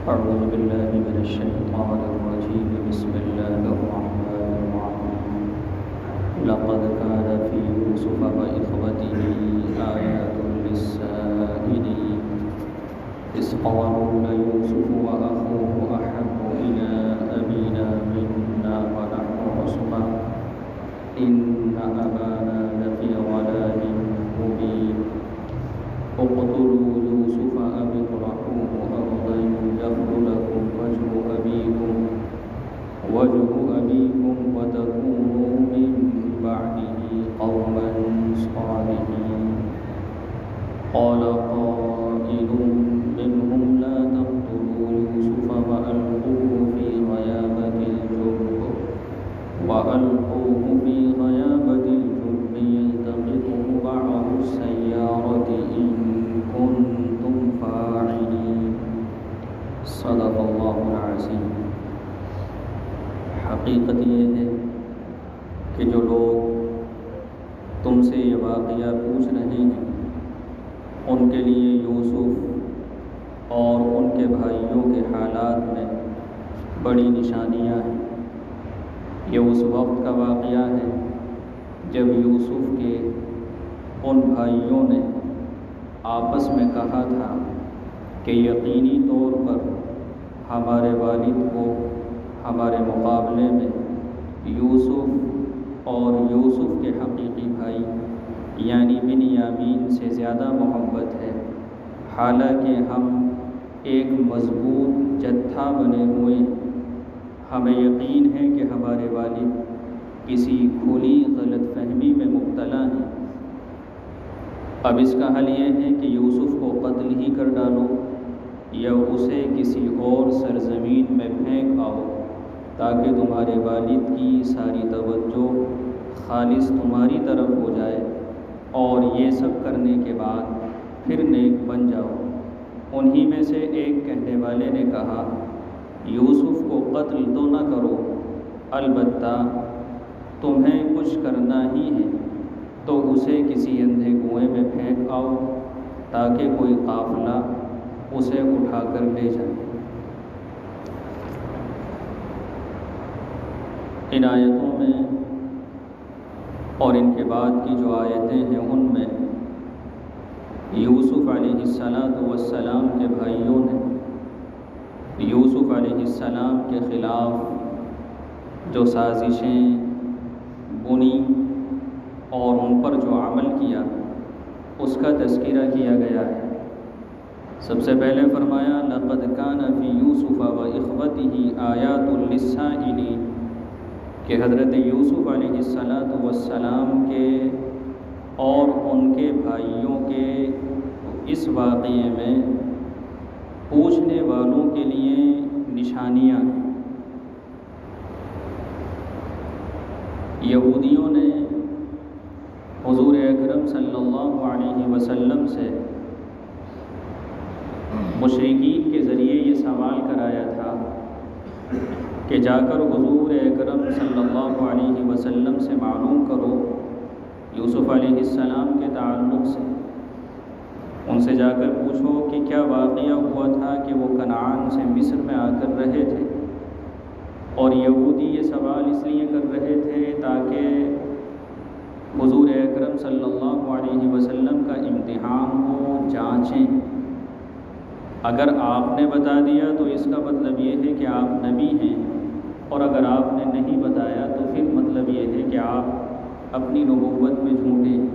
أعوذ بالله من الشيطان الرجيم بسم الله الرحمن الرحيم لقد كان في يوسف وإخوته آيات للسائلين إذ قالوا ليوسف وأخوه أحب إلى أبينا منا ونحن عصبة إن أبانا لفي ضلال مبين اقتلوا يوسف أو اطرحوه أرضا يخل لكم وجه أبيكم وتكونوا من بعده قوما صالحين قال قائل منهم لا تقتلوا يوسف وألقوه في غيابة الجب يلتقطه بعض السيارة إن كنتم فاعلين صدق اللہ العظیم۔ حقیقت یہ ہے کہ جو لوگ تم سے یہ واقعہ پوچھ رہے ہیں ان کے لیے یوسف اور ان کے بھائیوں کے حالات میں بڑی نشانیاں ہیں۔ یہ اس وقت کا واقعہ ہے جب یوسف کے ان بھائیوں نے آپس میں کہا تھا کہ یقینی طور پر ہمارے والد کو ہمارے مقابلے میں یوسف اور یوسف کے حقیقی بھائی یعنی بنیامین سے زیادہ محبت ہے، حالانکہ ہم ایک مضبوط جتھا بنے ہوئے ہیں۔ ہمیں یقین ہے کہ ہمارے والد کسی کھلی غلط فہمی میں مبتلا ہیں۔ اب اس کا حل یہ ہے کہ یوسف کو قتل ہی کر ڈالو یا اسے کسی اور سرزمین میں پھینک آؤ تاکہ تمہارے والد کی ساری توجہ خالص تمہاری طرف ہو جائے، اور یہ سب کرنے کے بعد پھر نیک بن جاؤ۔ انہی میں سے ایک کہنے والے نے کہا یوسف کو قتل تو نہ کرو، البتہ تمہیں کچھ کرنا ہی ہے تو اسے کسی اندھے کنویں میں پھینک آؤ تاکہ کوئی قافلہ اسے اٹھا کر لے جائے۔ ان آیتوں میں اور ان کے بعد کی جو آیتیں ہیں ان میں یوسف علیہ السلام کے بھائیوں نے یوسف علیہ السلام کے خلاف جو سازشیں بنی اور ان پر جو عمل کیا اس کا تذکرہ کیا گیا ہے۔ سب سے پہلے فرمایا لقد كان في يوسف وإخوته آيات للسائلين کہ حضرت یوسف علیہ السلام کے اور ان کے بھائیوں کے اس واقعے میں پوچھنے والوں کے لیے نشانیاں ہیں۔ یہودیوں نے حضور اکرم صلی اللہ علیہ وسلم سے مشرکین کے ذریعے یہ سوال کرایا تھا کہ جا کر حضور اکرم صلی اللہ علیہ وسلم سے معلوم کرو یوسف علیہ السلام کے تعلق سے، ان سے جا کر پوچھو کہ کیا واقعہ ہوا تھا کہ وہ کنعان سے مصر میں آ کر رہے تھے، اور یہودی یہ سوال اس لیے کر رہے تھے تاکہ حضور اکرم صلی اللہ علیہ وسلم کا امتحان ہو، جانچیں۔ اگر آپ نے بتا دیا تو اس کا مطلب یہ ہے کہ آپ نبی ہیں، اور اگر آپ نے نہیں بتایا تو پھر مطلب یہ ہے کہ آپ اپنی نبوت میں جھوٹے ہیں،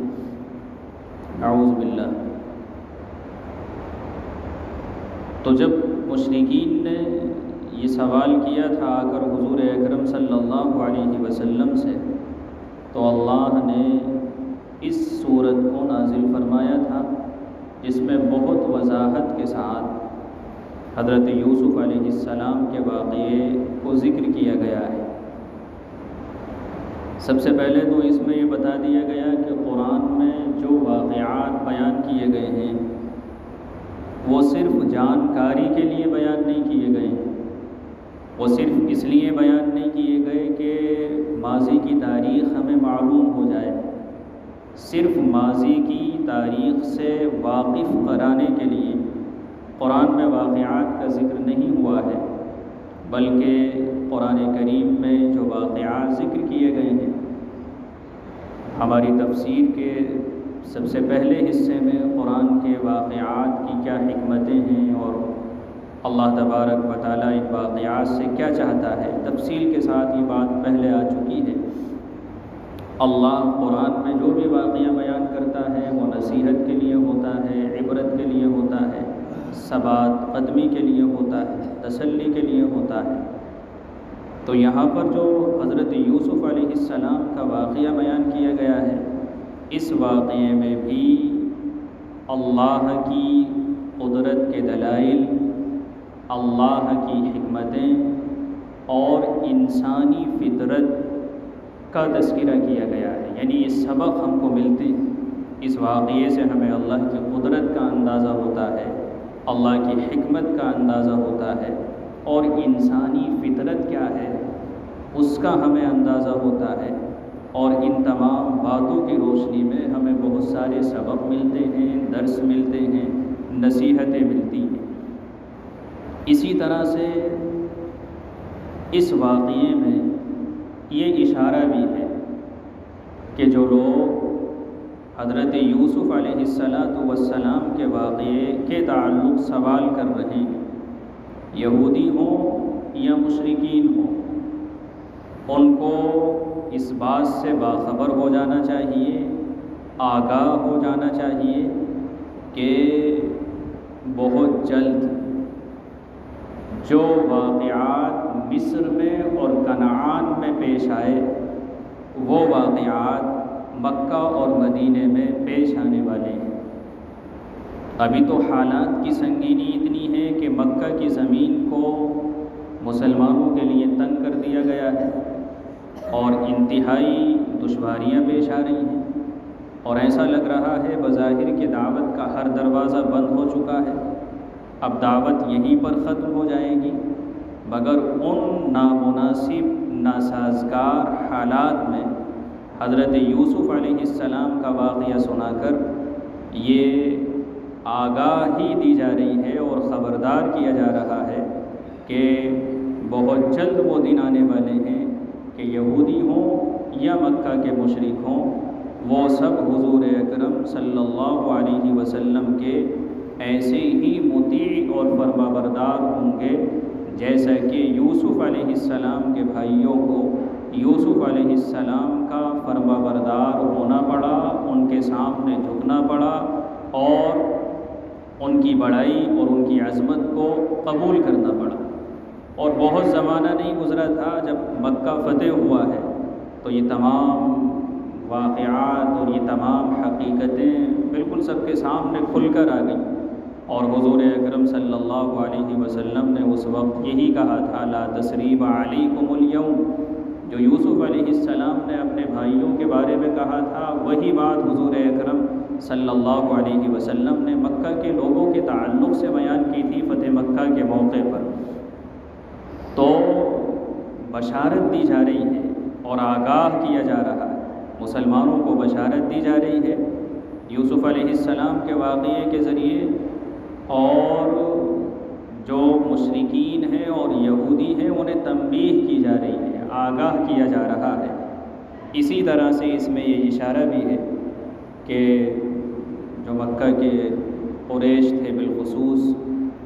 اعوذ باللہ۔ تو جب مشرکین نے یہ سوال کیا تھا آ کر حضور اکرم صلی اللہ علیہ وسلم سے، تو اللہ نے اس سورت کو نازل فرمایا تھا جس میں بہت وضاحت کے ساتھ حضرت یوسف علیہ السلام کے واقعے کو ذکر کیا گیا ہے۔ سب سے پہلے تو اس میں یہ بتا دیا گیا کہ قرآن میں جو واقعات بیان کیے گئے ہیں وہ صرف جانکاری کے لیے بیان نہیں کیے گئے ہیں، وہ صرف اس لیے بیان نہیں کیے گئے کہ ماضی کی تاریخ ہمیں معلوم ہو جائے، صرف ماضی کی تاریخ سے واقف کرانے کے لیے قرآن میں واقعات کا ذکر نہیں ہوا بلکہ قرآن کریم میں جو واقعات ذکر کیے گئے ہیں، ہماری تفسیر کے سب سے پہلے حصے میں قرآن کے واقعات کی کیا حکمتیں ہیں اور اللہ تبارک و تعالیٰ ان واقعات سے کیا چاہتا ہے، تفصیل کے ساتھ یہ بات پہلے آ چکی ہے۔ اللہ قرآن میں جو بھی واقعہ بیان کرتا ہے وہ نصیحت کے لیے ہوتا ہے، عبرت کے لیے ہوتا ہے، ثبات قدمی کے لیے ہوتا ہے، تسلی کے لیے ہوتا ہے۔ تو یہاں پر جو حضرت یوسف علیہ السلام کا واقعہ بیان کیا گیا ہے، اس واقعے میں بھی اللہ کی قدرت کے دلائل، اللہ کی حکمتیں اور انسانی فطرت کا تذکرہ کیا گیا ہے۔ یعنی یہ سبق ہم کو ملتے ہیں، اس واقعے سے ہمیں اللہ کی قدرت کا اندازہ ہوتا ہے، اللہ کی حکمت کا اندازہ ہوتا ہے، اور انسانی فطرت کیا ہے اس کا ہمیں اندازہ ہوتا ہے، اور ان تمام باتوں کی روشنی میں ہمیں بہت سارے سبق ملتے ہیں، درس ملتے ہیں، نصیحتیں ملتی ہیں۔ اسی طرح سے اس واقعے میں یہ اشارہ بھی ہے کہ جو لوگ حضرت یوسف علیہ السلام کے واقعے کے تعلق سوال کر رہے ہیں، یہودی ہوں یا مشرکین ہوں، ان کو اس بات سے باخبر ہو جانا چاہیے، آگاہ ہو جانا چاہیے کہ بہت جلد جو واقعات مصر میں اور کنعان میں پیش آئے، وہ واقعات مکہ اور مدینے میں پیش آنے والے ہیں۔ ابھی تو حالات کی سنگینی اتنی ہے کہ مکہ کی زمین کو مسلمانوں کے لیے تنگ کر دیا گیا ہے اور انتہائی دشواریاں پیش آ رہی ہیں، اور ایسا لگ رہا ہے بظاہر کہ دعوت کا ہر دروازہ بند ہو چکا ہے، اب دعوت یہیں پر ختم ہو جائے گی، مگر ان نامناسب ناسازگار حالات میں حضرت یوسف علیہ السلام کا واقعہ سنا کر یہ آگاہی دی جا رہی ہے اور خبردار کیا جا رہا ہے کہ بہت جلد وہ دن آنے والے ہیں کہ یہودی ہوں یا مکہ کے مشرک ہوں، وہ سب حضور اکرم صلی اللہ علیہ وسلم کے ایسے ہی مطیع اور فرمانبردار ہوں گے جیسا کہ یوسف علیہ السلام کے بھائیوں کو یوسف علیہ السلام کا فرمانبردار ہونا پڑا، ان کے سامنے جھکنا پڑا اور ان کی بڑائی اور ان کی عظمت کو قبول کرنا پڑا۔ اور بہت زمانہ نہیں گزرا تھا جب مکہ فتح ہوا ہے تو یہ تمام واقعات اور یہ تمام حقیقتیں بالکل سب کے سامنے کھل کر آ گئیں، اور حضور اکرم صلی اللہ علیہ وسلم نے اس وقت یہی کہا تھا، لا تثریب علیکم اليوم، جو یوسف علیہ السلام نے اپنے بھائیوں کے بارے میں کہا تھا، وہی بات حضور اکرم صلی اللہ علیہ وسلم نے مکہ کے لوگوں کے تعلق سے بیان کی تھی فتح مکہ کے موقع پر۔ تو بشارت دی جا رہی ہے اور آگاہ کیا جا رہا ہے، مسلمانوں کو بشارت دی جا رہی ہے یوسف علیہ السلام کے واقعے کے ذریعے، اور جو مشرکین ہیں اور یہودی ہیں انہیں تنبیہ کی جا رہی ہے، آگاہ کیا جا رہا ہے۔ اسی طرح سے اس میں یہ اشارہ بھی ہے کہ جو مکہ کے قریش تھے، بالخصوص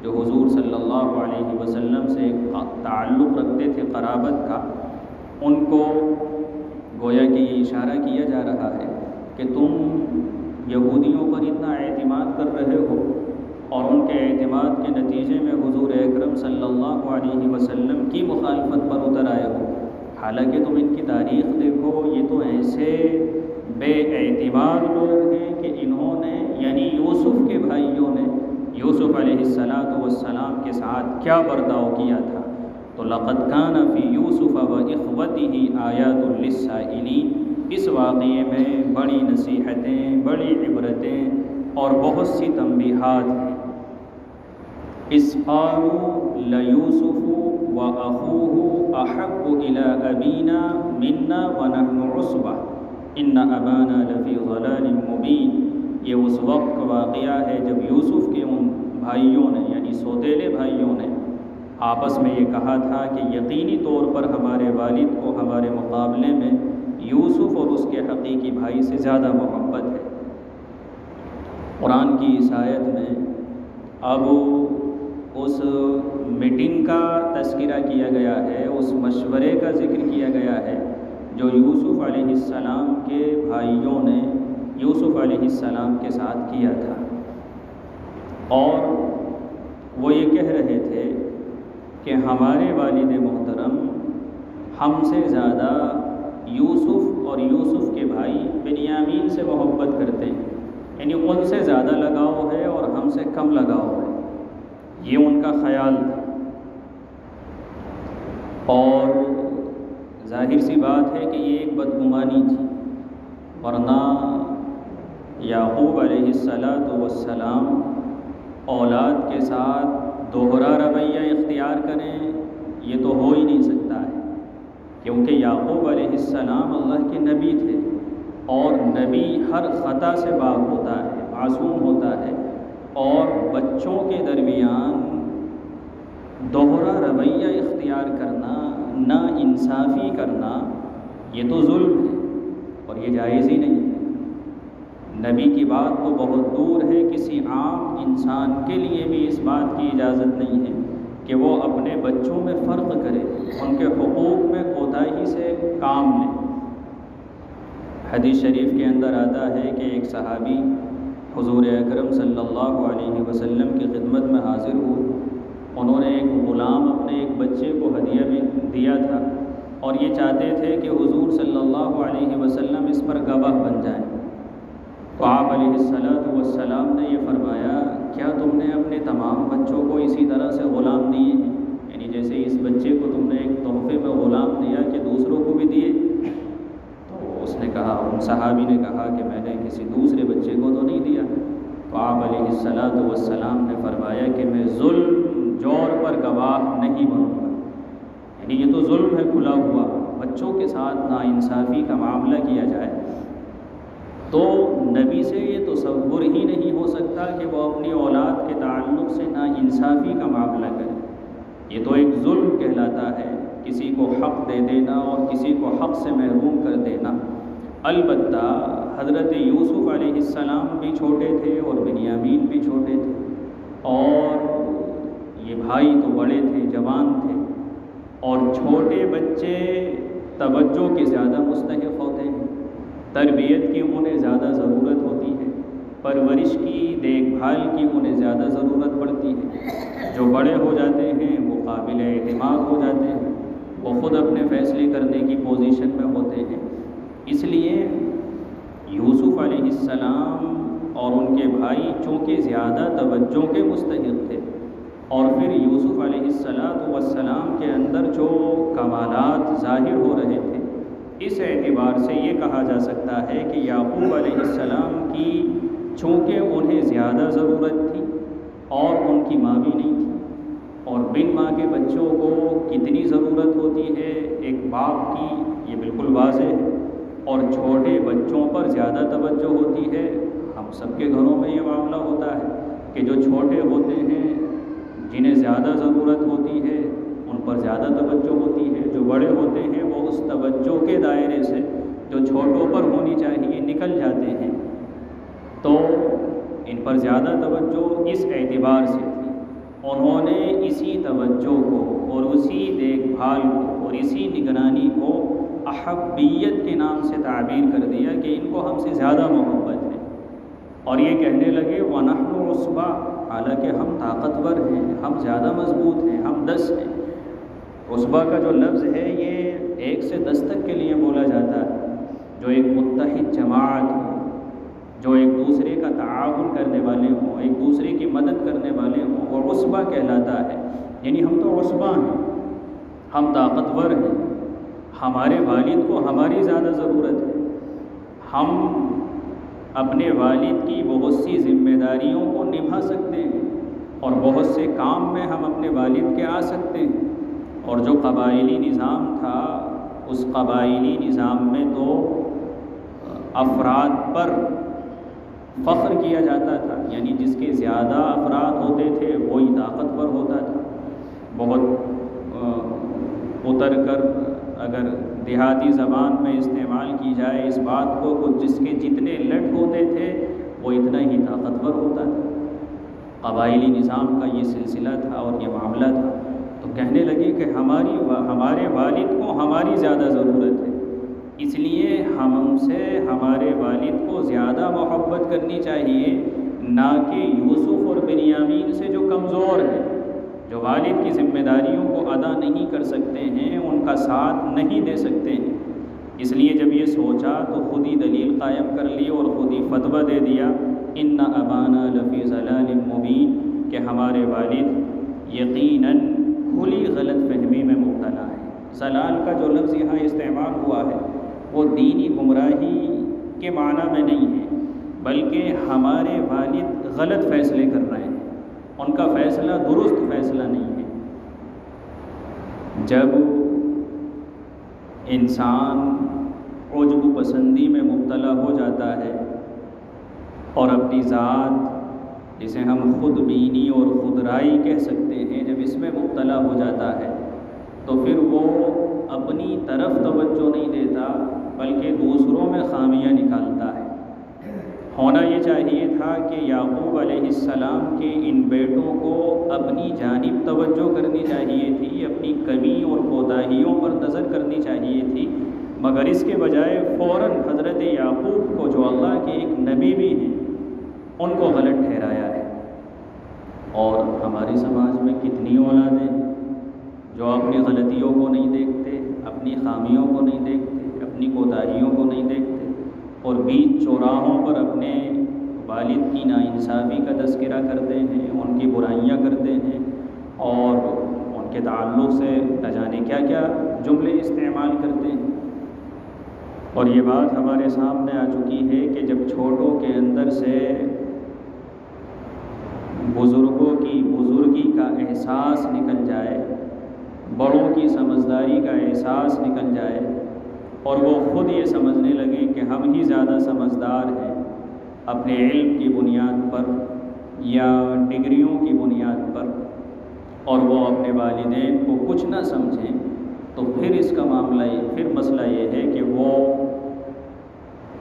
جو حضور صلی اللہ علیہ وسلم سے تعلق رکھتے تھے قرابت کا، ان کو گویا کہ یہ اشارہ کیا جا رہا ہے کہ تم یہودیوں پر اتنا اعتماد کر رہے ہو اور ان کے اعتماد کے نتیجے میں حضور اکرم صلی اللہ علیہ وسلم کی مخالفت پر اتر آئے ہو، حالانکہ تم ان کی تاریخ دیکھو، یہ تو ایسے بے اعتماد لوگ ہیں کہ انہوں نے یعنی یوسف کے بھائیوں نے یوسف علیہ السلام کے ساتھ کیا برتاؤ کیا تھا۔ تو لقد کان فی یوسف واخوتہ آیات للسائلین، اس واقعے میں بڑی نصیحتیں، بڑی عبرتیں اور بہت سی تنبیہات ہیں۔ اذ قالوا لیوسف واخوہ احب الی ابینا منا ونحن عصبہ ان ابانا لفی ضلال مبین، یہ اس وقت کا واقعہ ہے جب یوسف کے ان بھائیوں نے یعنی سوتیلے بھائیوں نے آپس میں یہ کہا تھا کہ یقینی طور پر ہمارے والد کو ہمارے مقابلے میں یوسف اور اس کے حقیقی بھائی سے زیادہ محبت ہے۔ قرآن کی اس آیت میں اب اس میٹنگ کا تذکرہ کیا گیا ہے، اس مشورے کا ذکر کیا گیا ہے جو یوسف علیہ السلام کے بھائیوں نے یوسف علیہ السلام کے ساتھ کیا تھا، اور وہ یہ کہہ رہے تھے کہ ہمارے والد محترم ہم سے زیادہ یوسف اور یوسف کے بھائی بنیامین سے محبت کرتے ہیں، یعنی ان سے زیادہ لگاؤ ہے اور ہم سے کم لگاؤ ہے، یہ ان کا خیال تھا۔ اور ظاہر سی بات ہے کہ یہ ایک بدگمانی تھی، ورنہ یعقوب علیہ السلام اولاد کے ساتھ دوہرا رویہ اختیار کریں یہ تو ہو ہی نہیں سکتا ہے، کیونکہ یعقوب علیہ السلام اللہ کے نبی تھے، اور نبی ہر خطا سے پاک ہوتا ہے، معصوم ہوتا ہے، اور بچوں کے درمیان دوہرا رویہ اختیار کرنا، نا انصافی کرنا، یہ تو ظلم ہے اور یہ جائز ہی نہیں ہے۔ نبی کی بات تو بہت دور ہے، کسی عام انسان کے لیے بھی اس بات کی اجازت نہیں ہے کہ وہ اپنے بچوں میں فرق کرے، ان کے حقوق میں کوتاہی سے کام لے۔ حدیث شریف کے اندر آتا ہے کہ ایک صحابی حضور اکرم صلی اللہ علیہ وسلم کی خدمت میں حاضر ہوئے، انہوں نے ایک غلام اپنے ایک بچے کو ہدیہ بھی دیا تھا، اور یہ چاہتے تھے کہ حضور صلی اللہ علیہ وسلم اس پر گواہ بن جائیں۔ تو آپ علیہ السلام نے یہ فرمایا، کیا تم نے اپنے تمام بچوں کو اسی طرح سے غلام دیے ہیں؟ یعنی جیسے اس بچے کو تم نے ایک تحفے میں غلام دیا کہ دوسروں کو بھی دیے؟ تو اس نے کہا، ان صحابی نے کہا کہ میں نے کسی دوسرے بچے کو تو نہیں دیا۔ تو آپ علیہ السلام نے فرمایا کہ میں ظلم جور پر گواہ نہیں بنوں گا، یعنی یہ تو ظلم ہے کھلا ہوا، بچوں کے ساتھ ناانصافی کا معاملہ کیا جائے۔ تو نبی سے یہ تصور ہی نہیں ہو سکتا کہ وہ اپنی اولاد کے تعلق سے ناانصافی کا معاملہ کرے، یہ تو ایک ظلم کہلاتا ہے، کسی کو حق دے دینا اور کسی کو حق سے محروم کر دینا۔ البتہ حضرت یوسف علیہ السلام بھی چھوٹے تھے اور بنیامین بھی چھوٹے تھے، اور یہ بھائی تو بڑے تھے، جوان تھے، اور چھوٹے بچے توجہ کے زیادہ مستحق ہوتے ہیں، تربیت کی انہیں زیادہ ضرورت ہوتی ہے، پرورش کی، دیکھ بھال کی انہیں زیادہ ضرورت پڑتی ہے۔ جو بڑے ہو جاتے ہیں وہ قابل اعتماد ہو جاتے ہیں، وہ خود اپنے فیصلے کرنے کی پوزیشن میں ہوتے ہیں۔ اس لیے یوسف علیہ السلام اور ان کے بھائی چونکہ زیادہ توجہ کے مستحق تھے، اور پھر یوسف علیہ السلام کے اندر جو کمالات ظاہر ہو رہے تھے، اس اعتبار سے یہ کہا جا سکتا ہے کہ یعقوب علیہ السلام کی چونکہ انہیں زیادہ ضرورت تھی اور ان کی ماں بھی نہیں تھی، اور بن ماں کے بچوں کو کتنی ضرورت ہوتی ہے ایک باپ کی، یہ بالکل واضح ہے، اور چھوٹے بچوں پر زیادہ توجہ ہوتی ہے۔ ہم سب کے گھروں میں یہ معاملہ ہوتا ہے کہ جو چھوٹے ہوتے ہیں، جنہیں زیادہ ضرورت ہوتی ہے، ان پر زیادہ توجہ ہوتی ہے، جو بڑے ہوتے ہیں وہ اس توجہ کے دائرے سے جو چھوٹوں پر ہونی چاہیے نکل جاتے ہیں، تو ان پر زیادہ توجہ اس اعتبار سے تھی۔ انہوں نے اسی توجہ کو اور اسی دیکھ بھال کو اور اسی نگرانی کو احبیت کے نام سے تعبیر کر دیا کہ ان کو ہم سے زیادہ محبت ہے، اور یہ کہنے لگے وَنَحْنُ عُصْبَةٌ، حالانکہ ہم طاقتور ہیں، ہم زیادہ مضبوط ہیں، ہم 10 ہیں۔ عصبہ کا جو لفظ ہے یہ 1 سے 10 تک کے لیے بولا جاتا ہے، جو ایک متحد جماعت ہو، جو ایک دوسرے کا تعاون کرنے والے ہوں، ایک دوسرے کی مدد کرنے والے ہوں، وہ عصبہ کہلاتا ہے۔ یعنی ہم تو عصبہ ہیں، ہم طاقتور ہیں، ہمارے والد کو ہماری زیادہ ضرورت ہے، ہم اپنے والد کی بہت سی ذمہ داریوں کو نبھا سکتے ہیں، اور بہت سے کام میں ہم اپنے والد کے آ سکتے ہیں۔ اور جو قبائلی نظام تھا، اس قبائلی نظام میں تو افراد پر فخر کیا جاتا تھا، یعنی جس کے زیادہ افراد ہوتے تھے وہی طاقتور ہوتا تھا، بہت اتر کر اگر دیہاتی زبان میں استعمال کی جائے اس بات کو جس کے جتنے لٹ ہوتے تھے وہ اتنا ہی طاقتور ہوتا تھا۔ قبائلی نظام کا یہ سلسلہ تھا اور یہ معاملہ تھا، تو کہنے لگے کہ ہمارے والد کو ہماری زیادہ ضرورت ہے، اس لیے ہم سے ہمارے والد کو زیادہ محبت کرنی چاہیے، نہ کہ یوسف اور بنیامین سے جو کمزور ہیں، جو والد کی ذمہ داریوں کو ادا نہیں کر سکتے ہیں، ان کا ساتھ نہیں دے سکتے ہیں۔ اس لیے جب یہ سوچا تو خود ہی دلیل قائم کر لی اور خود ہی فتویٰ دے دیا، ان ابانا لفی ضلال مبین، کہ ہمارے والد یقیناً کھلی غلط فہمی میں مبتلا ہے۔ ضلال کا جو لفظ یہاں استعمال ہوا ہے وہ دینی گمراہی کے معنی میں نہیں ہے، بلکہ ہمارے والد غلط فیصلے کر رہے ہیں، ان کا فیصلہ درست فیصلہ نہیں ہے۔ جب انسان عجب پسندی میں مبتلا ہو جاتا ہے اور اپنی ذات، جسے ہم خود بینی اور خود رائی کہہ سکتے ہیں، جب اس میں مبتلا ہو جاتا ہے تو پھر وہ اپنی طرف توجہ نہیں دیتا بلکہ دوسروں میں خامیاں نکالتا ہے۔ ہونا یہ چاہیے تھا کہ یعقوب علیہ السلام کے ان بیٹوں کو اپنی جانب توجہ کرنی چاہیے تھی، اپنی کمی اور کوتاہیوں پر نظر کرنی چاہیے تھی، مگر اس کے بجائے فوراً حضرت یعقوب کو جو اللہ کے ایک نبی بھی ہیں ان کو غلط ٹھہرایا ہے۔ اور ہمارے سماج میں کتنی اولادیں جو اپنی غلطیوں کو نہیں دیکھتے، اپنی خامیوں کو نہیں دیکھتے، اپنی کوتاہیوں کو نہیں دیکھتے، اور بیچ چوراہوں پر اپنے والد کی ناانصافی کا تذکرہ کرتے ہیں، ان کی برائیاں کرتے ہیں، اور ان کے تعلق سے نہ جانے کیا کیا جملے استعمال کرتے ہیں۔ اور یہ بات ہمارے سامنے آ چکی ہے کہ جب چھوٹوں کے اندر سے بزرگوں کی بزرگی کا احساس نکل جائے، بڑوں کی سمجھداری کا احساس نکل جائے، اور وہ خود یہ سمجھنے لگے کہ ہم ہی زیادہ سمجھدار ہیں اپنے علم کی بنیاد پر یا ڈگریوں کی بنیاد پر، اور وہ اپنے والدین کو کچھ نہ سمجھیں، تو پھر اس کا پھر مسئلہ یہ ہے کہ وہ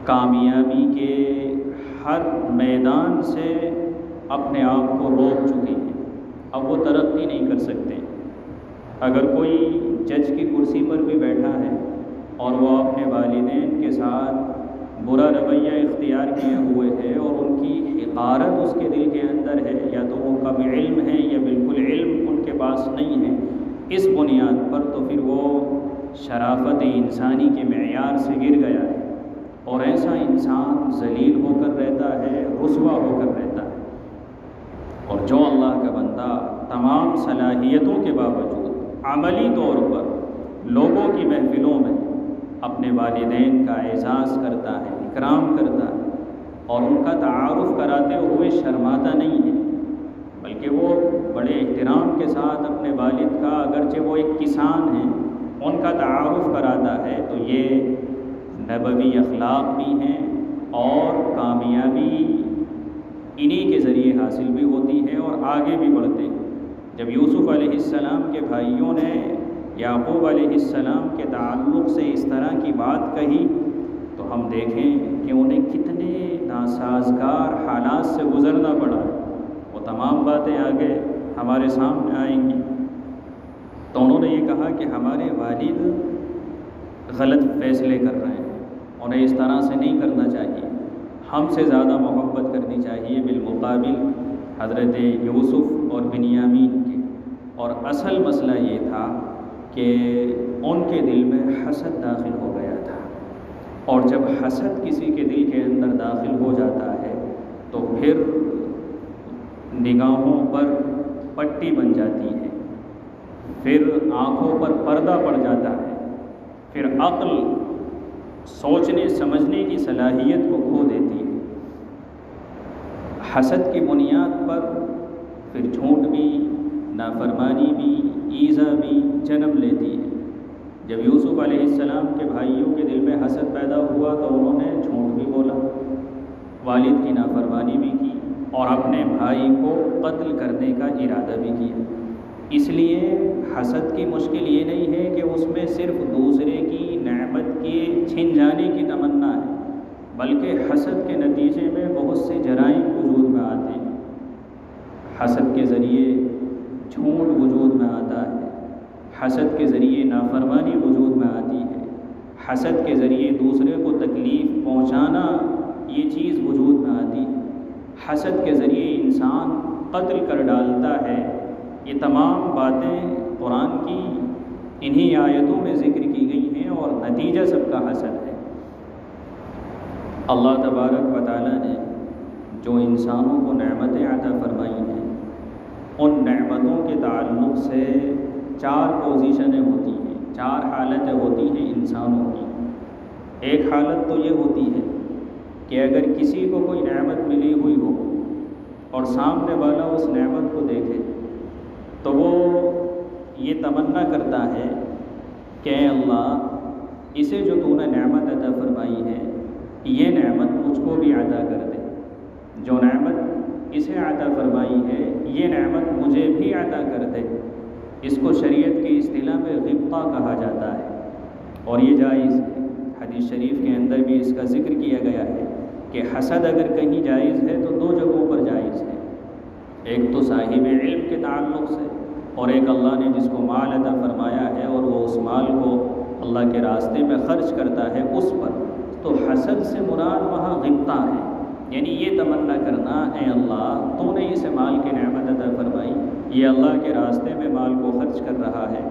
کامیابی کے ہر میدان سے اپنے آپ کو روک چکے ہیں، اب وہ ترقی نہیں کر سکتے۔ اگر کوئی جج کی کرسی پر بھی بیٹھا ہے اور وہ اپنے والدین کے ساتھ برا رویہ اختیار کیے ہوئے ہے اور ان کی حقارت اس کے دل کے اندر ہے، یا تو وہ کم علم ہے یا بالکل علم ان کے پاس نہیں ہے، اس بنیاد پر تو پھر وہ شرافت انسانی کے معیار سے گر گیا ہے، اور ایسا انسان ذلیل ہو کر رہتا ہے، رسوا ہو کر رہتا ہے۔ اور جو اللہ کا بندہ تمام صلاحیتوں کے باوجود عملی طور پر لوگوں کی محفلوں میں اپنے والدین کا اعزاز کرتا ہے، اکرام کرتا ہے، اور ان کا تعارف کراتے ہوئے شرماتا نہیں ہے، بلکہ وہ بڑے احترام کے ساتھ اپنے والد کا، اگرچہ وہ ایک کسان ہیں، ان کا تعارف کراتا ہے، تو یہ نبوی اخلاق بھی ہیں اور کامیابی انہی کے ذریعے حاصل بھی ہوتی ہے اور آگے بھی بڑھتے ہیں۔ جب یوسف علیہ السلام کے بھائیوں نے یعقوب علیہ السلام کے تعلق سے اس طرح کی بات کہی تو ہم دیکھیں کہ انہیں کتنے ناسازگار حالات سے گزرنا پڑا۔ وہ تمام باتیں آگے ہمارے سامنے آئیں گی۔ تو انہوں نے یہ کہا کہ ہمارے والد غلط فیصلے کر رہے ہیں، انہیں اس طرح سے نہیں کرنا چاہیے، ہم سے زیادہ محبت کرنی چاہیے بالمقابل حضرت یوسف اور بنیامین کے۔ اور اصل مسئلہ یہ تھا کہ ان کے دل میں حسد داخل ہو گیا تھا، اور جب حسد کسی کے دل کے اندر داخل ہو جاتا ہے تو پھر نگاہوں پر پٹی بن جاتی ہے، پھر آنکھوں پر پردہ پڑ جاتا ہے، پھر عقل سوچنے سمجھنے کی صلاحیت کو کھو دیتی ہے۔ حسد کی بنیاد پر پھر جھوٹ بھی، نافرمانی بھی، ایذا بھی جنم لیتی ہے۔ جب یوسف علیہ السلام کے بھائیوں کے دل میں حسد پیدا ہوا تو انہوں نے جھوٹ بھی بولا، والد کی نافرمانی بھی کی، اور اپنے بھائی کو قتل کرنے کا ارادہ بھی کیا۔ اس لیے حسد کی مشکل یہ نہیں ہے کہ اس میں صرف دوسرے کی نعمت کے چھن جانے کی تمنا ہے، بلکہ حسد کے نتیجے میں بہت سے جرائم وجود میں آتے ہیں۔ حسد کے ذریعے جھوٹ وجود میں آتا ہے، حسد کے ذریعے نافرمانی وجود میں آتی ہے، حسد کے ذریعے دوسرے کو تکلیف پہنچانا یہ چیز وجود میں آتی ہے، حسد کے ذریعے انسان قتل کر ڈالتا ہے۔ یہ تمام باتیں قرآن کی انہی آیتوں میں ذکر کی گئی ہیں اور نتیجہ سب کا حسد ہے۔ اللہ تبارک و تعالیٰ نے جو انسانوں کو نعمتیں عطا فرمائی ہیں، ان نعمتوں کے تعلق سے 4 پوزیشنیں ہوتی ہیں، 4 حالتیں ہوتی ہیں انسانوں کی۔ ایک حالت تو یہ ہوتی ہے کہ اگر کسی کو کوئی نعمت ملی ہوئی ہو اور سامنے والا اس نعمت کو دیکھے تو وہ یہ تمنا کرتا ہے کہ اے اللہ، اسے جو تو نے نعمت عطا فرمائی ہے یہ نعمت مجھ کو بھی عطا کر دے، جو نعمت اسے عطا فرمائی ہے یہ نعمت مجھے بھی عطا کر دے۔ اس کو شریعت کی اصطلاح میں غبطہ کہا جاتا ہے اور یہ جائز ہے۔ حدیث شریف کے اندر بھی اس کا ذکر کیا گیا ہے کہ حسد اگر کہیں جائز ہے تو 2 جگہوں پر جائز ہے، ایک تو صاحب علم کے تعلق سے اور ایک اللہ نے جس کو مال عطا فرمایا ہے اور وہ اس مال کو اللہ کے راستے میں خرچ کرتا ہے اس پر۔ تو حسد سے مراد وہاں غبطہ ہے، یعنی یہ تمنا کرنا اے اللہ تو نے اسے مال کی نعمت عطا فرمائی، یہ اللہ کے راستے میں مال کو خرچ کر رہا ہے،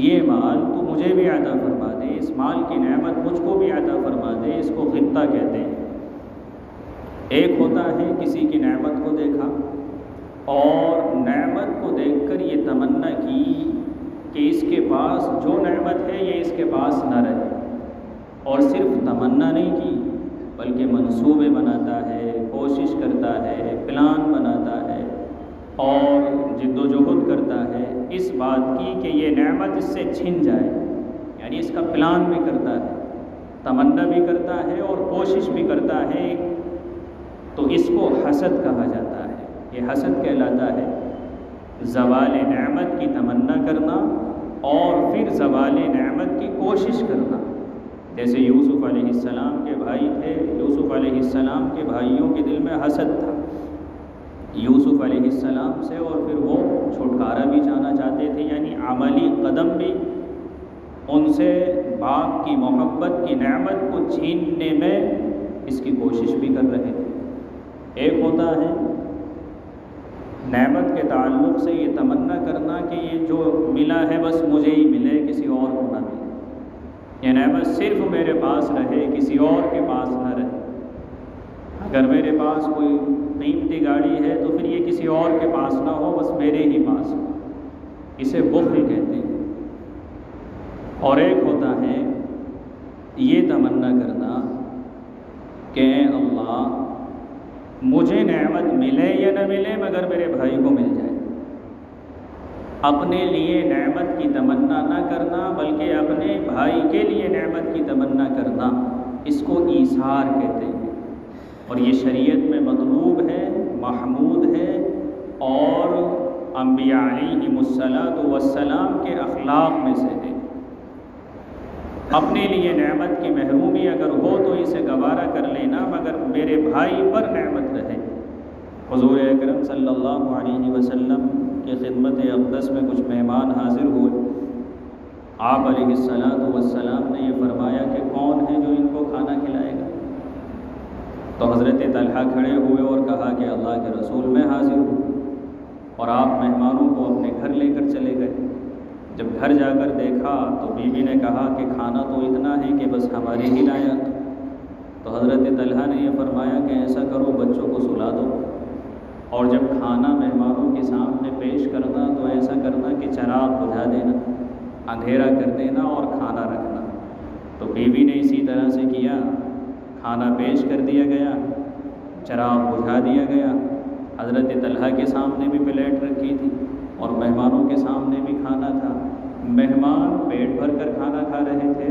یہ مال تو مجھے بھی عطا فرما دے، اس مال کی نعمت مجھ کو بھی عطا فرما دے، اس کو غبطہ کہتے ہیں۔ ایک ہوتا ہے کسی کی نعمت کو دیکھا اور نعمت کو دیکھ کر یہ تمنا کی کہ اس کے پاس جو نعمت ہے یہ اس کے پاس نہ رہے، اور صرف تمنا نہیں کی بلکہ منصوبے بناتا ہے، کوشش کرتا ہے، پلان بناتا ہے اور جد و جہد کرتا ہے اس بات کی کہ یہ نعمت اس سے چھن جائے، یعنی اس کا پلان بھی کرتا ہے، تمنا بھی کرتا ہے اور کوشش بھی کرتا ہے، تو اس کو حسد کہا جاتا ہے۔ یہ حسد کہلاتا ہے، زوال نعمت کی تمنا کرنا اور پھر زوال نعمت کی کوشش کرنا۔ جیسے یوسف علیہ السلام کے بھائی تھے، یوسف علیہ السلام کے بھائیوں کے دل میں حسد تھا یوسف علیہ السلام سے، اور پھر وہ چھٹکارا بھی چاہنا چاہتے تھے، یعنی عملی قدم بھی ان سے باپ کی محبت کی نعمت کو چھیننے میں اس کی کوشش بھی کر رہے تھے۔ ایک ہوتا ہے نعمت کے تعلق سے یہ تمنا کرنا کہ یہ جو ملا ہے بس مجھے ہی ملے، کسی اور کو نہ ملے، یہ نعمت صرف میرے پاس رہے، کسی اور کے پاس نہ رہے۔ اگر میرے پاس کوئی قیمتی گاڑی ہے تو پھر یہ کسی اور کے پاس نہ ہو، بس میرے ہی پاس ہو، اسے بخل کہتے ہیں۔ اور ایک ہوتا ہے یہ تمنا کرنا کہ اے اللہ مجھے نعمت ملے یا نہ ملے مگر میرے بھائی کو مل جائے، اپنے لیے نعمت کی تمنا نہ کرنا بلکہ اپنے بھائی کے لیے نعمت کی تمنا کرنا، اس کو ایثار کہتے ہیں، اور یہ شریعت میں مطلوب ہے، محمود ہے، اور انبیاء علیہم الصلاۃ والسلام کے اخلاق میں سے ہے۔ اپنے لیے نعمت کی محرومی اگر ہو تو اسے گوارا کر لینا مگر میرے بھائی پر نعمت رہے۔ حضور اکرم صلی اللہ علیہ وسلم کی خدمت اقدس میں کچھ مہمان حاضر ہوئے، آپ علیہ السلام نے یہ فرمایا کہ کون ہے جو ان کو کھانا کھلائے گا؟ تو حضرت طلحہ کھڑے ہوئے اور کہا کہ اللہ کے رسول میں حاضر ہوں، اور آپ مہمانوں کو اپنے گھر لے کر چلے گئے۔ جب گھر جا کر دیکھا تو بیوی نے کہا کہ کھانا تو اتنا ہے کہ بس ہمارے ہی لائق۔ تو حضرت طلحہ نے یہ فرمایا کہ ایسا کرو بچوں کو سلا دو، اور جب کھانا مہمانوں کے سامنے پیش کرنا تو ایسا کرنا کہ چراغ بجھا دینا، اندھیرا کر دینا اور کھانا رکھنا۔ تو بیوی نے اسی طرح سے کیا، کھانا پیش کر دیا گیا، چراغ بجھا دیا گیا، حضرت طلحہ کے سامنے بھی پلیٹ رکھی تھی اور مہمانوں کے سامنے بھی کھانا تھا۔ مہمان پیٹ بھر کر کھانا کھا رہے تھے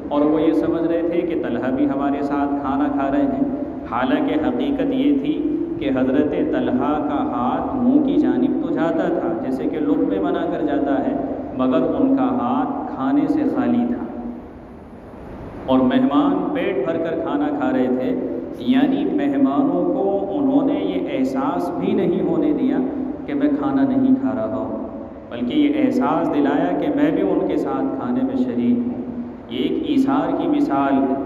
اور وہ یہ سمجھ رہے تھے کہ طلحہ بھی ہمارے ساتھ کھانا کھا رہے ہیں، حالانکہ حقیقت یہ تھی کہ حضرت طلحہ کا ہاتھ منہ کی جانب تو جاتا تھا جیسے کہ لقمے بنا کر جاتا ہے، مگر ان کا ہاتھ کھانے سے خالی تھا، اور مہمان پیٹ بھر کر کھانا کھا رہے تھے، یعنی مہمانوں کو انہوں نے یہ احساس بھی نہیں ہونے دیا کہ میں کھانا نہیں کھا رہا ہوں، بلکہ یہ احساس دلایا کہ میں بھی ان کے ساتھ کھانے میں شریک ہوں۔ یہ ایک ایثار کی مثال ہے۔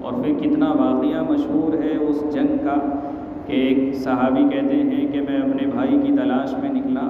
اور پھر کتنا واقعہ مشہور ہے اس جنگ کا کہ ایک صحابی کہتے ہیں کہ میں اپنے بھائی کی تلاش میں نکلا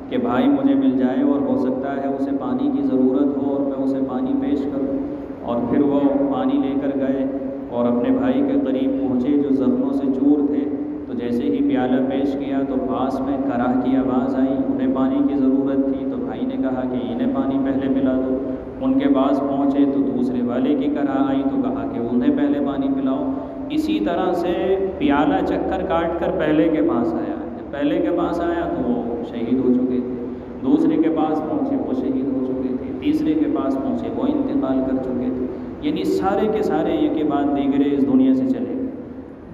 کہ بھائی مجھے مل جائے، اور ہو سکتا ہے اسے پانی کی ضرورت ہو اور میں اسے پانی پیش کروں، اور پھر وہ پانی لے کر گئے اور اپنے بھائی کے قریب پہنچے جو زخموں سے چور تھے، تو جیسے ہی پیالہ پیش کیا تو پاس میں کراہ کی آواز آئی، انہیں پانی کی ضرورت تھی، تو بھائی نے کہا کہ انہیں پانی پہلے پلا دو۔ ان کے پاس پہنچے تو دوسرے والے کی کراہ آئی تو کہا کہ انہیں پہلے پانی پلاؤ۔ اسی طرح سے پیالہ چکر کاٹ کر پہلے کے پاس آیا، جب پہلے کے پاس آیا تو وہ شہید ہو چکے تھے، دوسرے کے پاس پہنچے وہ شہید ہو چکے تھے، تیسرے کے پاس پہنچے وہ انتقال کر چکے تھے، یعنی سارے کے سارے ایک کے بعد دیگرے اس دنیا سے چلے گئے،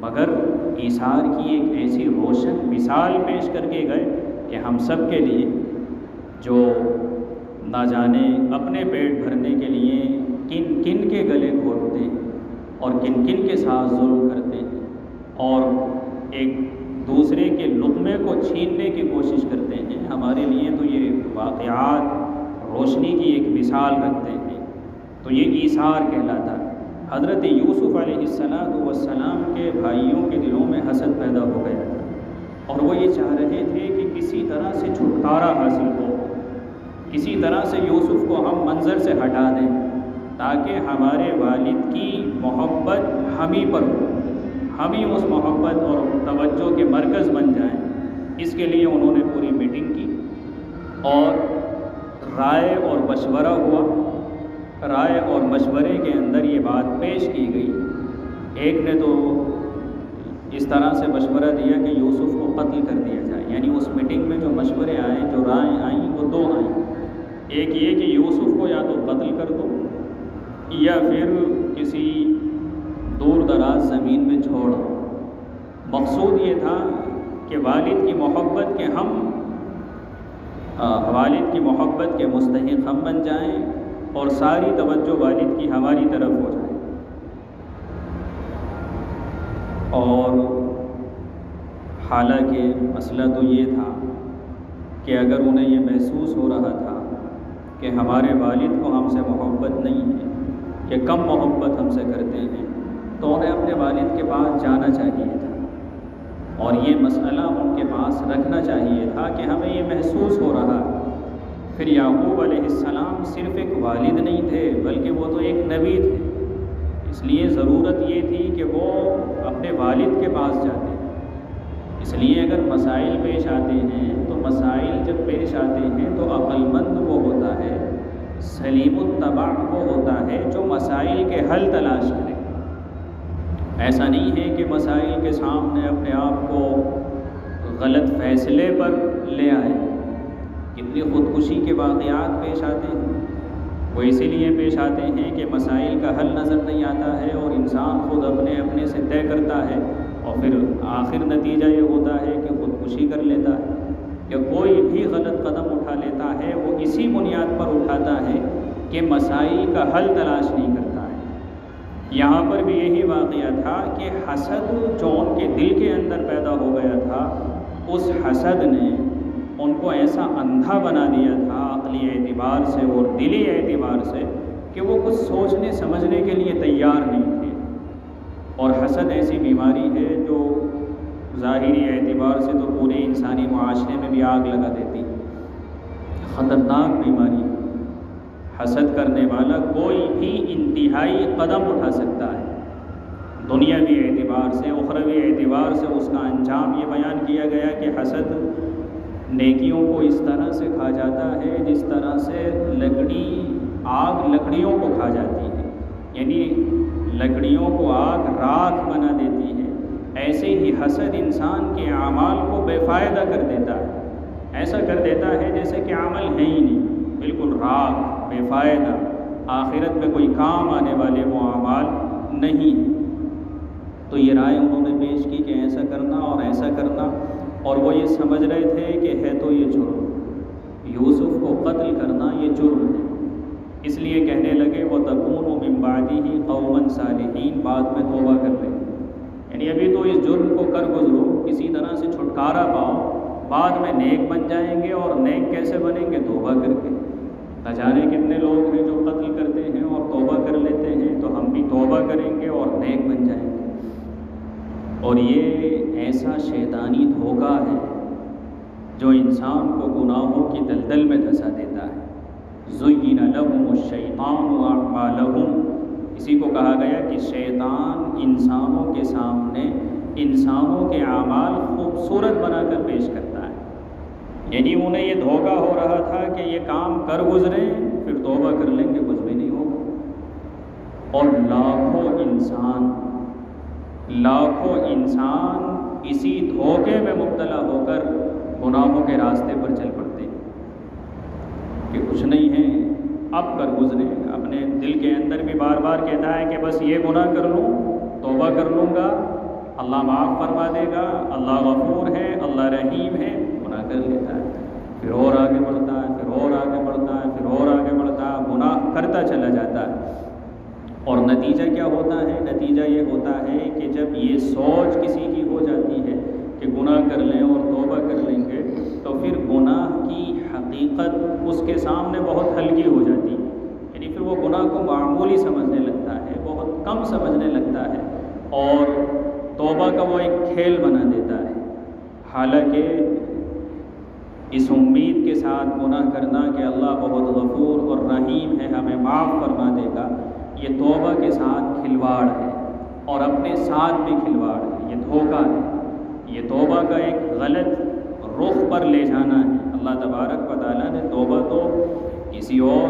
مگر ایثار کی ایک ایسی روشن مثال پیش کر کے گئے کہ ہم سب کے لیے جو نہ جانے اپنے پیٹ بھرنے کے لیے کن کن کے گلے گھونٹتے ہیں اور کن کن کے ساتھ ظلم کرتے ہیں اور ایک دوسرے کے لقمے کو چھیننے کی کوشش کرتے ہیں، ہمارے لیے تو یہ واقعات روشنی کی ایک مثال رکھتے ہیں، تو یہ ایثار کہلاتا ہے۔ حضرت یوسف علیہ السلام کے بھائیوں کے دلوں میں حسد پیدا ہو گیا تھا، اور وہ یہ چاہ رہے تھے کہ کسی طرح سے چھٹکارا حاصل ہو، کسی طرح سے یوسف کو ہم منظر سے ہٹا دیں تاکہ ہمارے والد کی محبت ہم ہی پر ہو، ہم ہی اس محبت اور توجہ کے مرکز بن جائیں۔ اس کے لیے انہوں نے پوری میٹنگ کی اور رائے اور مشورہ ہوا، رائے اور مشورے کے اندر یہ بات پیش کی گئی۔ ایک نے تو اس طرح سے مشورہ دیا کہ یوسف کو قتل کر دیا جائے، یعنی اس میٹنگ میں جو مشورے آئے، جو رائے آئیں وہ دو آئیں، ایک یہ کہ یوسف کو یا تو قتل کر دو یا پھر کسی دور دراز زمین میں چھوڑ دو۔ مقصود یہ تھا کہ والد کی محبت کے ہم والد کی محبت کے مستحق ہم بن جائیں اور ساری توجہ والد کی ہماری طرف ہو جائے۔ اور حالانکہ مسئلہ تو یہ تھا کہ اگر انہیں یہ محسوس ہو رہا تھا کہ ہمارے والد کو ہم سے محبت نہیں ہے، کہ کم محبت ہم سے کرتے ہیں، تو انہیں اپنے والد کے پاس جانا چاہیے تھا اور یہ مسئلہ ان کے پاس رکھنا چاہیے تھا کہ ہمیں یہ محسوس ہو رہا ہے۔ پھر یعقوب علیہ السلام صرف ایک والد نہیں تھے بلکہ وہ تو ایک نبی تھے، اس لیے ضرورت یہ تھی کہ وہ اپنے والد کے پاس جاتے ہیں۔ اس لیے اگر مسائل پیش آتے ہیں تو مسائل جب پیش آتے ہیں تو عقل مند وہ ہوتا ہے، سلیم الطبع وہ ہوتا ہے جو مسائل کے حل تلاش کرے۔ ایسا نہیں ہے کہ مسائل کے سامنے اپنے آپ کو غلط فیصلے پر لے آئے۔ کتنی خودکشی کے واقعات پیش آتے ہیں، وہ اسی لیے پیش آتے ہیں کہ مسائل کا حل نظر نہیں آتا ہے اور انسان خود اپنے سے طے کرتا ہے، اور پھر آخر نتیجہ یہ ہوتا ہے کہ خودکشی کر لیتا ہے یا کوئی بھی غلط قدم اٹھا لیتا ہے، وہ اسی بنیاد پر اٹھاتا ہے کہ مسائل کا حل تلاش نہیں کرتا ہے۔ یہاں پر بھی یہی واقعہ تھا کہ حسد جو ان کے دل کے اندر پیدا ہو گیا تھا، اس حسد نے ان کو ایسا اندھا بنا دیا تھا عقلی اعتبار سے اور دلی اعتبار سے کہ وہ کچھ سوچنے سمجھنے کے لیے تیار نہیں تھے۔ اور حسد ایسی بیماری ہے جو ظاہری اعتبار سے تو پورے انسانی معاشرے میں بھی آگ لگا دیتی، خطرناک بیماری۔ حسد کرنے والا کوئی بھی انتہائی قدم اٹھا سکتا ہے، دنیاوی اعتبار سے اخروی اعتبار سے۔ اس کا انجام یہ بیان کیا گیا کہ حسد نیکیوں کو اس طرح سے کھا جاتا ہے جس طرح سے آگ لکڑیوں کو کھا جاتی ہے، یعنی لکڑیوں کو آگ راکھ بنا دیتی ہے، ایسے ہی حسد انسان کے اعمال کو بے فائدہ کر دیتا ہے، ایسا کر دیتا ہے جیسے کہ عمل ہے ہی نہیں، بالکل راکھ، بے فائدہ، آخرت میں کوئی کام آنے والے وہ اعمال نہیں ہیں۔ تو یہ رائے انہوں نے پیش کی کہ ایسا کرنا اور ایسا کرنا، اور وہ یہ سمجھ رہے تھے کہ ہے تو یہ جرم، یوسف کو قتل کرنا یہ جرم ہے، اس لیے کہنے لگے وَتَكُونُ مِن بَعْدِهِ قَوْمًا صَالِحِينَ، بعد میں توبہ کر لیں، یعنی ابھی تو اس جرم کو کر گزرو، کسی طرح سے چھٹکارا پاؤ، بعد میں نیک بن جائیں گے، اور نیک کیسے بنیں گے؟ توبہ کر کے۔ نہ جانے کتنے لوگ ہیں جو قتل کرتے ہیں اور توبہ کر لیتے ہیں، تو ہم بھی توبہ کریں گے اور نیک بن جائیں گے۔ اور یہ ایسا شیطانی دھوکہ ہے جو انسان کو گناہوں کی دلدل میں دھسا دیتا ہے۔ زُيِّنَ لَهُمُ الشَّيْطَانُ أَعْمَالَهُمْ، اسی کو کہا گیا کہ شیطان انسانوں کے سامنے انسانوں کے اعمال خوبصورت بنا کر پیش کرتا ہے، یعنی انہیں یہ دھوکہ ہو رہا تھا کہ یہ کام کر گزریں پھر توبہ کر لیں گے، کچھ بھی نہیں ہوگا۔ اور لاکھوں انسان اسی دھوکے میں مبتلا ہو کر گناہوں کے راستے پر چل پڑتے ہیں کہ کچھ نہیں ہے، اب کر گزریں، اپنے دل کے اندر بھی بار بار کہتا ہے کہ بس یہ گناہ کر لوں، توبہ کر لوں گا، اللہ معاف فرما دے گا، اللہ غفور ہے، اللہ رحیم ہے، گناہ کر لیتا ہے، پھر اور آگے بڑھتا ہے، پھر اور آگے بڑھتا ہے، پھر اور آگے بڑھتا ہے، گناہ کرتا چلا جاتا ہے۔ اور نتیجہ کیا ہوتا ہے؟ نتیجہ یہ ہوتا ہے کہ جب یہ سوچ کسی کی ہو جاتی ہے کہ گناہ کر لیں اور توبہ کر لیں گے، تو پھر گناہ کی حقیقت اس کے سامنے بہت ہلکی ہو جاتی ہے، یعنی پھر وہ گناہ کو معمولی سمجھنے لگتا ہے، بہت کم سمجھنے لگتا ہے، اور توبہ کا وہ ایک کھیل بنا دیتا ہے۔ حالانکہ اس امید کے ساتھ گناہ کرنا کہ اللہ بہت غفور اور رحیم ہے، ہمیں معاف فرما دے گا، یہ توبہ کے ساتھ کھلواڑ ہے، اور اپنے ساتھ بھی کھلواڑ ہے، یہ دھوکہ ہے، یہ توبہ کا ایک غلط رخ پر لے جانا ہے۔ اللہ تبارک و تعالیٰ نے توبہ تو کسی اور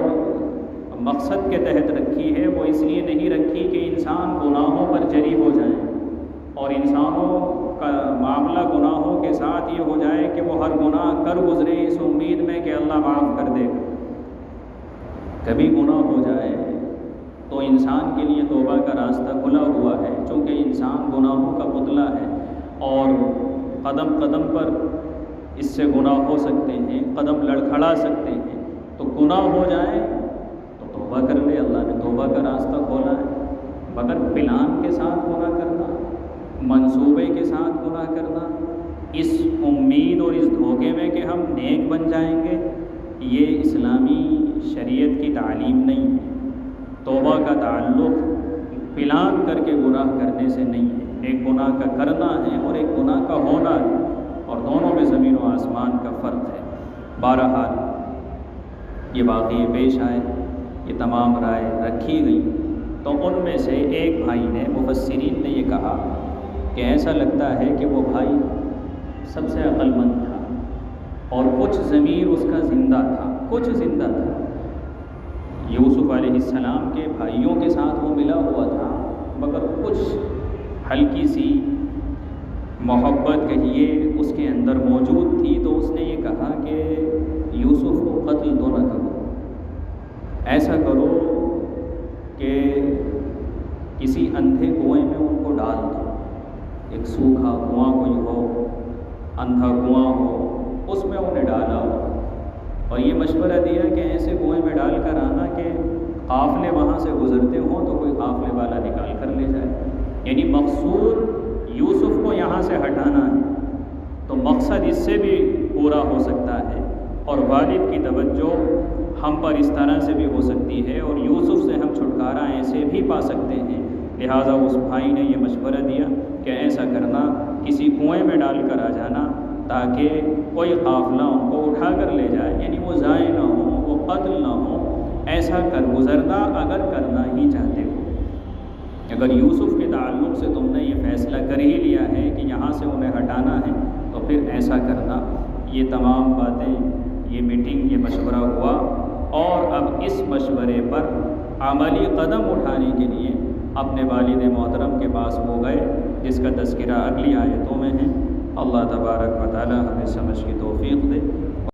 مقصد کے تحت رکھی ہے، وہ اس لیے نہیں رکھی کہ انسان گناہوں پر جری ہو جائیں، اور انسانوں کا معاملہ گناہوں کے ساتھ یہ ہو جائے کہ وہ ہر گناہ کر گزرے اس امید میں کہ اللہ معاف کر دے گا۔ کبھی گناہ ہو جائے تو انسان کے لیے توبہ کا راستہ کھلا ہوا ہے، چونکہ انسان گناہوں کا پتلا ہے، اور قدم قدم پر اس سے گناہ ہو سکتے ہیں، قدم لڑکھڑا سکتے ہیں، تو گناہ ہو جائے تو توبہ کر لے، اللہ نے توبہ کا راستہ کھولا ہے، مگر پلان کے ساتھ گناہ کرنا، منصوبے کے ساتھ گناہ کرنا، اس امید اور اس دھوکے میں کہ ہم نیک بن جائیں گے، یہ اسلامی شریعت کی تعلیم نہیں ہے۔ توبہ کا تعلق پلان کر کے گناہ کرنے سے نہیں ہے، ایک گناہ کا کرنا ہے اور ایک گناہ کا ہونا ہے، اور دونوں میں زمین و آسمان کا فرق ہے۔ بہرحال یہ واقعے پیش آئے، یہ تمام رائے رکھی گئی، تو ان میں سے ایک بھائی نے، مفسرین نے یہ کہا کہ ایسا لگتا ہے کہ وہ بھائی سب سے عقل مند تھا، اور کچھ ضمیر اس کا زندہ تھا، کچھ زندہ تھا۔ یوسف علیہ السلام کے بھائیوں کے ساتھ وہ ملا ہوا تھا، مگر کچھ ہلکی سی محبت کہیے اس کے اندر موجود تھی، تو اس نے یہ کہا کہ یوسف کو قتل تو نہ کرو، ایسا کرو کہ کسی اندھے کنویں میں ان کو ڈال دو، ایک سوکھا کنواں کوئی ہو، اندھا کنواں ہو، اس میں انہیں ڈالا ہو، اور یہ مشورہ دیا کہ ایسے کنویں میں ڈال کر آنا کہ قافلے وہاں سے گزرتے ہوں تو کوئی قافلے والا نکال کر لے جائے، یعنی مقصود یوسف کو یہاں سے ہٹانا ہے، تو مقصد اس سے بھی پورا ہو سکتا ہے، اور والد کی توجہ ہم پر اس طرح سے بھی ہو سکتی ہے، اور یوسف سے ہم چھٹکارا ایسے بھی پا سکتے ہیں۔ لہٰذا اس بھائی نے یہ مشورہ دیا کہ ایسا کرنا، کسی کنویں میں ڈال کر آ جانا، تاکہ کوئی قافلہ ان کو اٹھا کر لے جائے، یعنی وہ ضائع نہ ہو، وہ قتل نہ ہو، ایسا کر گزرنا اگر کرنا ہی چاہتے ہو۔ اگر یوسف کے تعلق سے تم نے یہ فیصلہ کر ہی لیا ہے کہ یہاں سے انہیں ہٹانا ہے، تو پھر ایسا کرنا۔ یہ تمام باتیں، یہ میٹنگ، یہ مشورہ ہوا، اور اب اس مشورے پر عملی قدم اٹھانے کے لیے اپنے والد محترم کے پاس وہ گئے، جس کا تذکرہ اگلی آیتوں میں ہے۔ اللہ تبارک و تعالی ہمیں سمجھ کی توفیق دے۔